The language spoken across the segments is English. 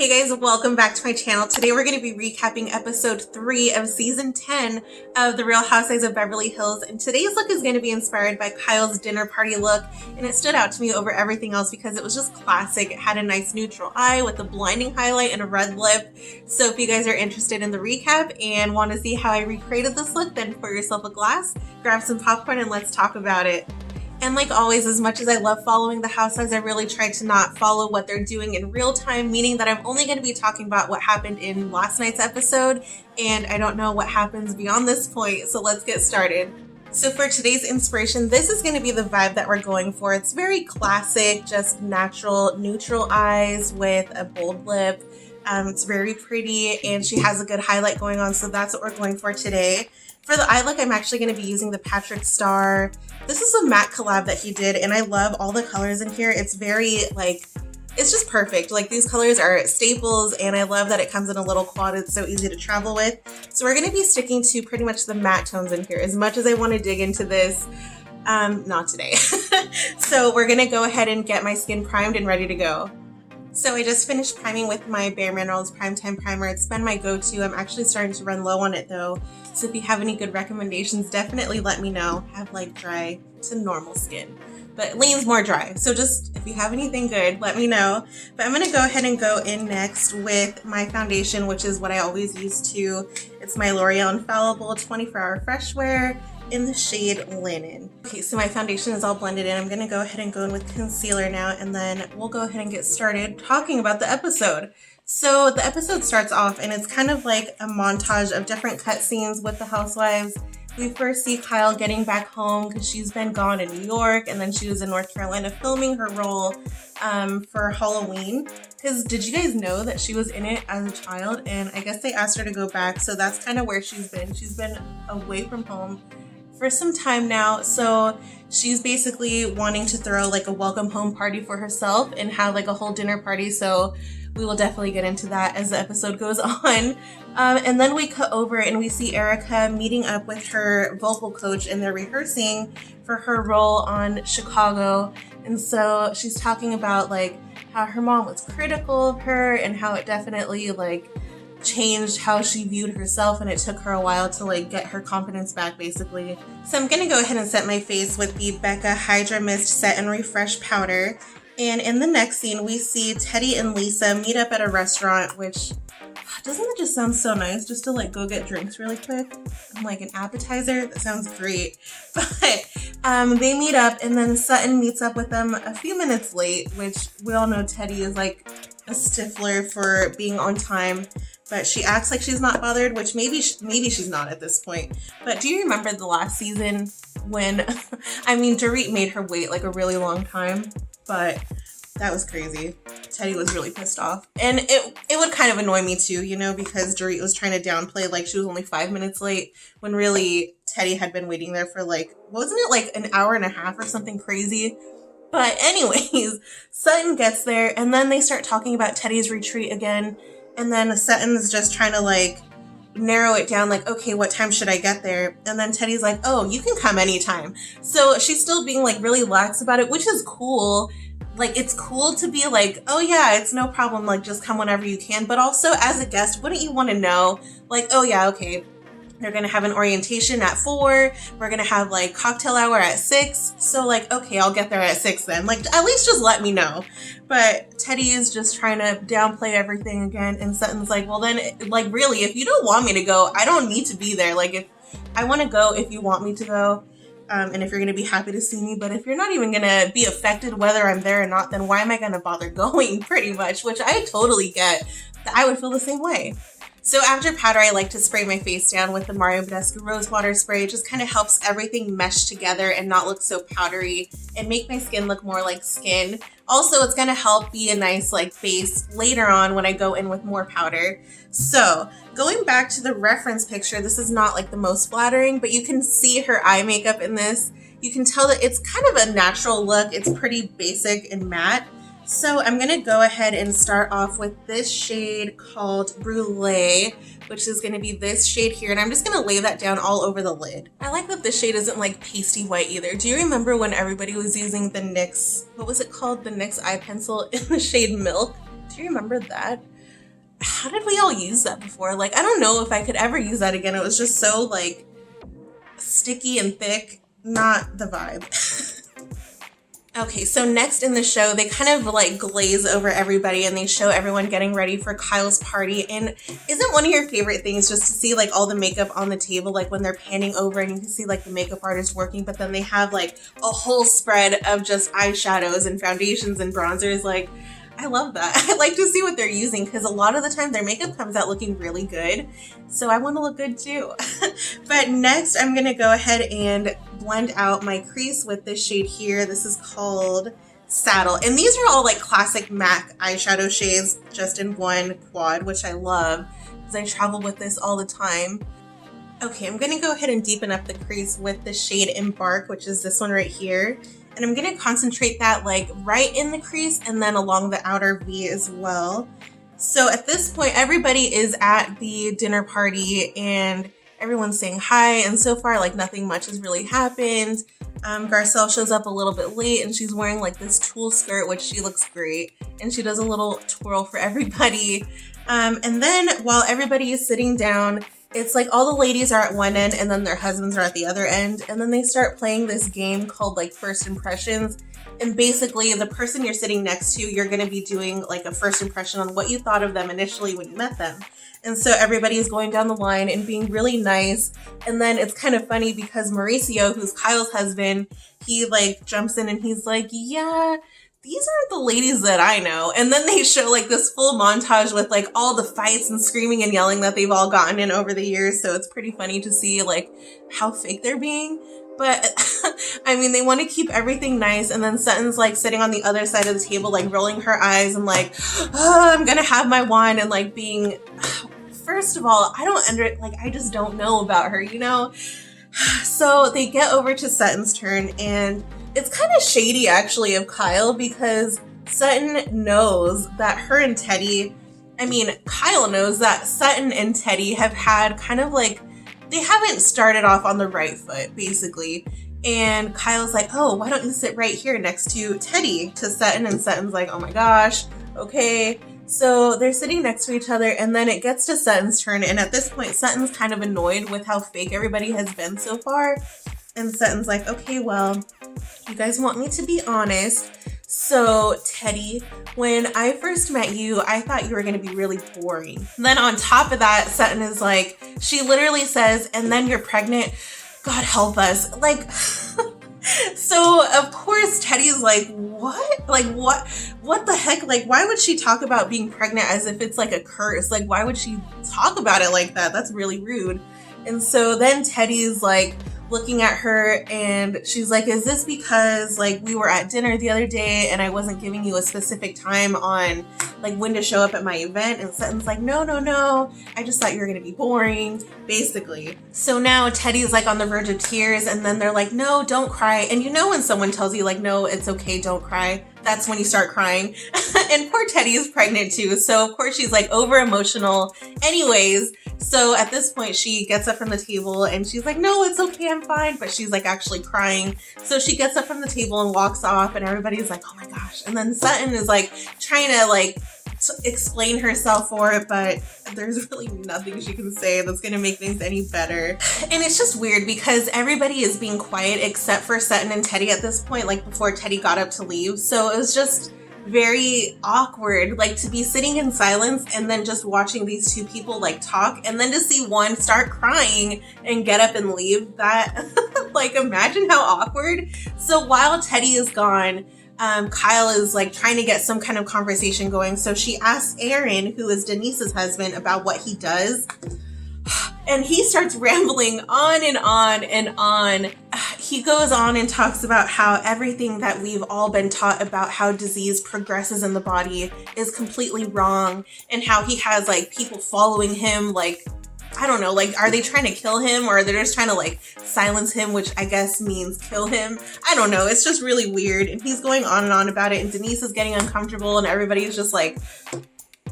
Hey guys, welcome back to my channel. Today we're going to be recapping episode 3 of season 10 of The Real Housewives of Beverly Hills, and today's look is going to be inspired by Kyle's dinner party look, and it stood out to me over everything else because it was just classic. It had a nice neutral eye with a blinding highlight and a red lip. So if you guys are interested in the recap and want to see how I recreated this look, then pour yourself a glass, grab some popcorn, and let's talk about it. And like always, as much as I love following the housewives, I really try to not follow what they're doing in real time, meaning that I'm only going to be talking about what happened in last night's episode, and I don't know what happens beyond this point, so let's get started. So for today's inspiration, this is going to be the vibe that we're going for. It's very classic, just natural, neutral eyes with a bold lip. It's very pretty, and she has a good highlight going on, so that's what we're going for today. For the eye look, I'm actually going to be using the Patrick Star. This is a matte collab that he did, and I love all the colors in here. It's very, it's just perfect. Like, these colors are staples, and I love that it comes in a little quad. It's so easy to travel with. So we're going to be sticking to pretty much the matte tones in here. As much as I want to dig into this, not today. So we're going to go ahead and get my skin primed and ready to go. So I just finished priming with my Bare Minerals Primetime Primer. It's been my go-to. I'm actually starting to run low on it though. So if you have any good recommendations, definitely let me know. I have like dry to normal skin, but leans more dry. So just if you have anything good, let me know. But I'm gonna go ahead and go in next with my foundation, which is what I always use to. It's my L'Oreal Infallible 24-Hour Fresh Wear in the shade Linen. Okay, so my foundation is all blended in. I'm gonna go ahead and go in with concealer now, and then we'll go ahead and get started talking about the episode. So the episode starts off, and it's kind of like a montage of different cut scenes with the housewives. We first see Kyle getting back home because she's been gone in New York, and then she was in North Carolina filming her role for Halloween. Because did you guys know that she was in it as a child? And I guess they asked her to go back, so that's kind of where she's been. She's been away from home for some time now, so she's basically wanting to throw like a welcome home party for herself and have like a whole dinner party, so we will definitely get into that as the episode goes on. And then we cut over and we see Erica meeting up with her vocal coach, and they're rehearsing for her role on Chicago. And so she's talking about like how her mom was critical of her and how it definitely like changed how she viewed herself, and it took her a while to like get her confidence back basically. So I'm gonna go ahead and set my face with the Becca Hydra Mist Set and Refresh powder. And in the next scene we see Teddy and Lisa meet up at a restaurant, which doesn't it just sound so nice just to like go get drinks really quick and like an appetizer? That sounds great. But they meet up, and then Sutton meets up with them a few minutes late, which we all know Teddy is like a stickler for being on time, but she acts like she's not bothered, which maybe she's not at this point. But do you remember the last season when I mean, Dorit made her wait like a really long time, but that was crazy. Teddy was really pissed off, and it would kind of annoy me too, you know, because Dorit was trying to downplay like she was only 5 minutes late when really Teddy had been waiting there for like, wasn't it like an hour and a half or something crazy? But anyways, Sutton gets there, and then they start talking about Teddy's retreat again, and then Sutton's just trying to like narrow it down, like, okay, what time should I get there? And then Teddy's like, oh, you can come anytime. So she's still being like really lax about it, which is cool. Like, it's cool to be like, oh yeah, it's no problem, like just come whenever you can. But also as a guest, wouldn't you want to know like, oh yeah, okay, they're gonna have an orientation at 4, we're gonna have like cocktail hour at 6, so like, okay, I'll get there at 6 then. Like, at least just let me know. But Teddy is just trying to downplay everything again, and Sutton's like, well then, like, really, if you don't want me to go, I don't need to be there. Like, if I want to go, if you want me to go, and if you're gonna be happy to see me, but if you're not even gonna be affected whether I'm there or not, then why am I gonna bother going, pretty much, which I totally get. I would feel the same way. So after powder, I like to spray my face down with the Mario Badescu Rose Water Spray. It just kind of helps everything mesh together and not look so powdery and make my skin look more like skin. Also, it's going to help be a nice like base later on when I go in with more powder. So going back to the reference picture, this is not like the most flattering, but you can see her eye makeup in this. You can tell that it's kind of a natural look. It's pretty basic and matte. So I'm gonna go ahead and start off with this shade called Brulee, which is gonna be this shade here, and I'm just gonna lay that down all over the lid. I like that this shade isn't like pasty white either. Do you remember when everybody was using the NYX, what was it called? The NYX eye pencil in the shade Milk? Do you remember that? how did we all use that before? Like, I don't know if I could ever use that again. It was just so like sticky and thick, not the vibe. Okay, so next in the show, they kind of like glaze over everybody and they show everyone getting ready for Kyle's party. And isn't one of your favorite things just to see like all the makeup on the table, like when they're panning over and you can see like the makeup artist working, but then they have like a whole spread of just eyeshadows and foundations and bronzers. Like, I love that. I like to see what they're using because a lot of the time their makeup comes out looking really good. So I want to look good too. But next I'm going to go ahead and blend out my crease with this shade here. This is called Saddle. And these are all like classic MAC eyeshadow shades just in one quad, which I love because I travel with this all the time. Okay, I'm going to go ahead and deepen up the crease with the shade Embark, which is this one right here. And I'm going to concentrate that like right in the crease and then along the outer V as well. So at this point, everybody is at the dinner party and everyone's saying hi. And so far, like nothing much has really happened. Garcelle shows up a little bit late and she's wearing like this tulle skirt, which she looks great. And she does a little twirl for everybody. And then while everybody is sitting down, it's like all the ladies are at one end and then their husbands are at the other end. And then they start playing this game called like First Impressions. And basically the person you're sitting next to, you're going to be doing like a first impression on what you thought of them initially when you met them. And so everybody is going down the line and being really nice. And then it's kind of funny because Mauricio, who's Kyle's husband, he like jumps in and he's like, yeah, these aren't the ladies that I know. And then they show like this full montage with like all the fights and screaming and yelling that they've all gotten in over the years. So it's pretty funny to see like how fake they're being. But I mean, they want to keep everything nice. And then Sutton's like sitting on the other side of the table, like rolling her eyes and like, oh, I'm going to have my wine, and like being, first of all, I just don't know about her, you know? So they get over to Sutton's turn, and it's kind of shady actually of Kyle because Sutton knows that her and Teddy, Kyle knows that Sutton and Teddy have had kind of like, they haven't started off on the right foot basically. And Kyle's like, oh, why don't you sit right here next to Teddy, to Sutton? And Sutton's like, oh my gosh, okay. So they're sitting next to each other, and then it gets to Sutton's turn. And at this point, Sutton's kind of annoyed with how fake everybody has been so far. And Sutton's like, okay, well, you guys want me to be honest. So Teddy, when I first met you, I thought you were going to be really boring. And then on top of that, Sutton is like, she literally says, and then you're pregnant. God help us. Like, so of course Teddy's like, what? Like, what the heck? Like, why would she talk about being pregnant as if it's like a curse? Like, why would she talk about it like that? That's really rude. And so then Teddy's like looking at her and she's like, is this because like we were at dinner the other day and I wasn't giving you a specific time on like when to show up at my event? And Sutton's like, no, I just thought you were gonna be boring, basically. So now Teddy's like on the verge of tears, and then they're like, no, don't cry. And you know when someone tells you like, no, it's okay, don't cry, that's when you start crying. And poor Teddy is pregnant too, so of course she's like over emotional anyways. So at this point she gets up from the table and she's like, no, it's okay, I'm fine. But she's like actually crying. So she gets up from the table and walks off, and everybody's like, oh my gosh. And then Sutton is like trying to like explain herself for it, but there's really nothing she can say that's gonna make things any better. And it's just weird because everybody is being quiet except for Sutton and Teddy at this point, like before Teddy got up to leave. So it was just very awkward, like to be sitting in silence and then just watching these two people like talk, and then to see one start crying and get up and leave. That like, imagine how awkward. So while Teddy is gone, Kyle is like trying to get some kind of conversation going. So she asks Aaron, who is Denise's husband, about what he does. And he starts rambling on and on and on. He goes on and talks about how everything that we've all been taught about how disease progresses in the body is completely wrong, and how he has like people following him, like, I don't know, like, are they trying to kill him, or they're just trying to like silence him, which I guess means kill him? I don't know. It's just really weird. And he's going on and on about it, and Denise is getting uncomfortable, and everybody's just like,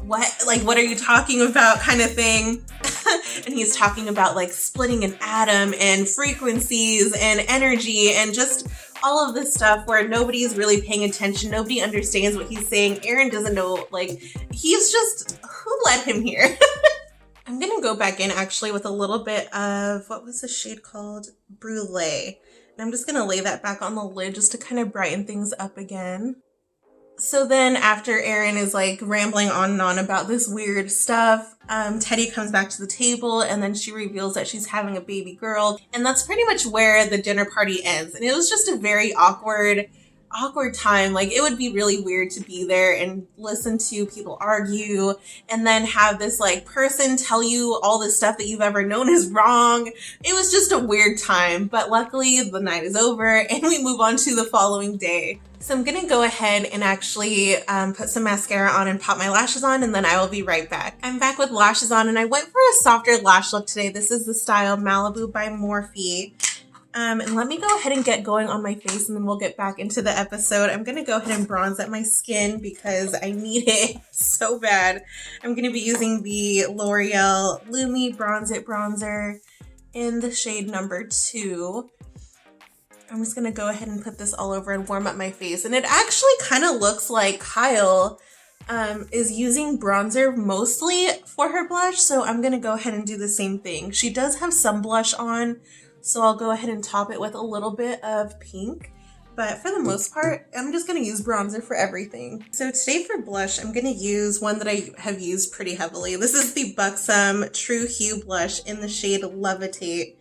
what? Like, what are you talking about, kind of thing? And he's talking about like splitting an atom and frequencies and energy and just all of this stuff where nobody's really paying attention. Nobody understands what he's saying. Aaron doesn't know, like, he's just, who let him here. I'm gonna go back in actually with a little bit of, what was the shade called? Brulee. And I'm just gonna lay that back on the lid just to kind of brighten things up again. So then after Erin is like rambling on and on about this weird stuff, Teddy comes back to the table and then she reveals that she's having a baby girl. And that's pretty much where the dinner party ends. And it was just a very awkward time. Like, it would be really weird to be there and listen to people argue and then have this like person tell you all the stuff that you've ever known is wrong. It was just a weird time, but luckily the night is over and we move on to the following day. So I'm gonna go ahead and actually put some mascara on and pop my lashes on, and then I will be right back. I'm back with lashes on and I went for a softer lash look today. This is the style Malibu by Morphe. And let me go ahead and get going on my face and then we'll get back into the episode. I'm gonna go ahead and bronze up my skin because I need it so bad. I'm gonna be using the L'Oreal Lumi Bronze It Bronzer in the shade number 2. I'm just gonna go ahead and put this all over and warm up my face. And it actually kind of looks like Kyle is using bronzer mostly for her blush. So I'm gonna go ahead and do the same thing. She does have some blush on, so I'll go ahead and top it with a little bit of pink. But for the most part, I'm just gonna use bronzer for everything. So today for blush, I'm gonna use one that I have used pretty heavily. This is the Buxom True Hue blush in the shade Levitate.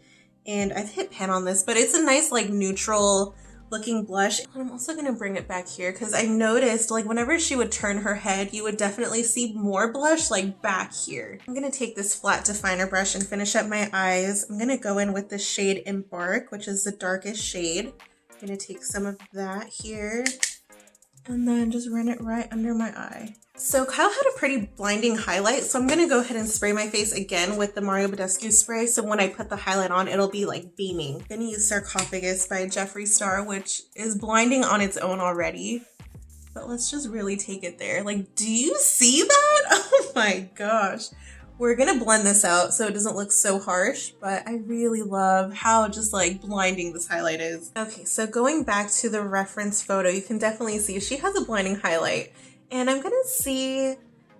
And I've hit pan on this, but it's a nice like neutral looking blush. I'm also gonna bring it back here because I noticed like whenever she would turn her head, you would definitely see more blush like back here. I'm gonna take this flat definer brush and finish up my eyes. I'm gonna go in with the shade Embark, which is the darkest shade. I'm gonna take some of that here and then just run it right under my eye. So Kyle had a pretty blinding highlight, so I'm gonna go ahead and spray my face again with the Mario Badescu spray, so when I put the highlight on, it'll be like beaming. I'm gonna use Sarcophagus by Jeffree Star, which is blinding on its own already. But let's just really take it there. Like, do you see that? Oh my gosh. We're gonna blend this out so it doesn't look so harsh, but I really love how just like blinding this highlight is. Okay, so going back to the reference photo, you can definitely see she has a blinding highlight. And I'm gonna see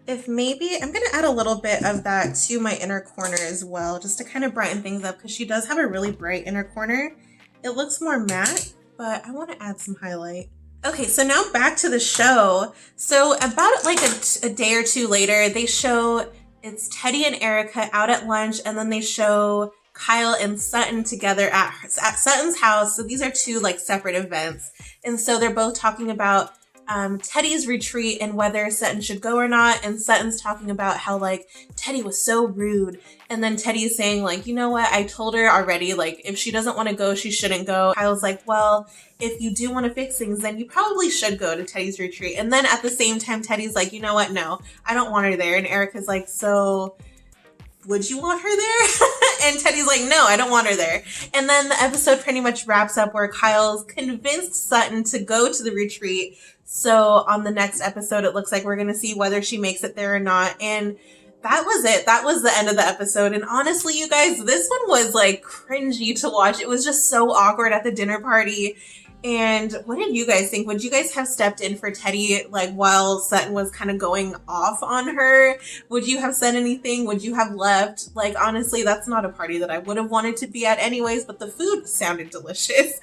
if maybe, I'm gonna add a little bit of that to my inner corner as well, just to kind of brighten things up because she does have a really bright inner corner. It looks more matte, but I wanna add some highlight. Okay, so now back to the show. So about like a day or two later, they show it's Teddy and Erica out at lunch, and then they show Kyle and Sutton together at Sutton's house. So these are two like separate events. And so they're both talking about Teddy's retreat and whether Sutton should go or not. And Sutton's talking about how like Teddy was so rude. And then Teddy's saying like, you know what? I told her already, like if she doesn't want to go, she shouldn't go. Kyle's like, well, if you do want to fix things, then you probably should go to Teddy's retreat. And then at the same time, Teddy's like, you know what? No, I don't want her there. And Erica's like, so would you want her there? And Teddy's like, no, I don't want her there. And then the episode pretty much wraps up where Kyle's convinced Sutton to go to the retreat. So on the next episode, it looks like we're going to see whether she makes it there or not. And that was it. That was the end of the episode. And honestly, you guys, this one was like cringy to watch. It was just so awkward at the dinner party. And what did you guys think? Would you guys have stepped in for Teddy like while Sutton was kind of going off on her? Would you have said anything? Would you have left? Like, honestly, that's not a party that I would have wanted to be at anyways, but the food sounded delicious.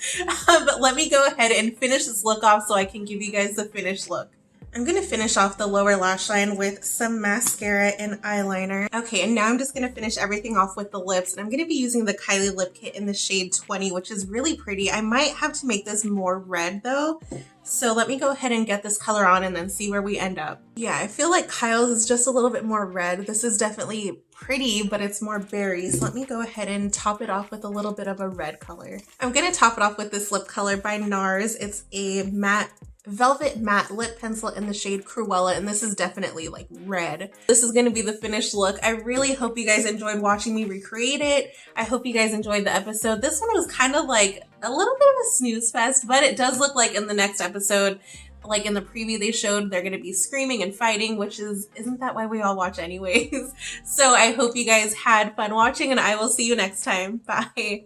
But let me go ahead and finish this look off so I can give you guys the finished look. I'm going to finish off the lower lash line with some mascara and eyeliner. Okay, and now I'm just going to finish everything off with the lips. And I'm going to be using the Kylie Lip Kit in the shade 20, which is really pretty. I might have to make this more red though. So let me go ahead and get this color on and then see where we end up. Yeah, I feel like Kyle's is just a little bit more red. This is definitely pretty, but it's more berry. So let me go ahead and top it off with a little bit of a red color. I'm going to top it off with this lip color by NARS. It's a velvet matte lip pencil in the shade Cruella, and this is definitely like red. This is going to be the finished look. I really hope you guys enjoyed watching me recreate it. I hope you guys enjoyed the episode. This one was kind of like a little bit of a snooze fest, but it does look like in the next episode, like in the preview they showed, they're going to be screaming and fighting, which isn't that why we all watch anyways? So I hope you guys had fun watching, and I will see you next time. Bye.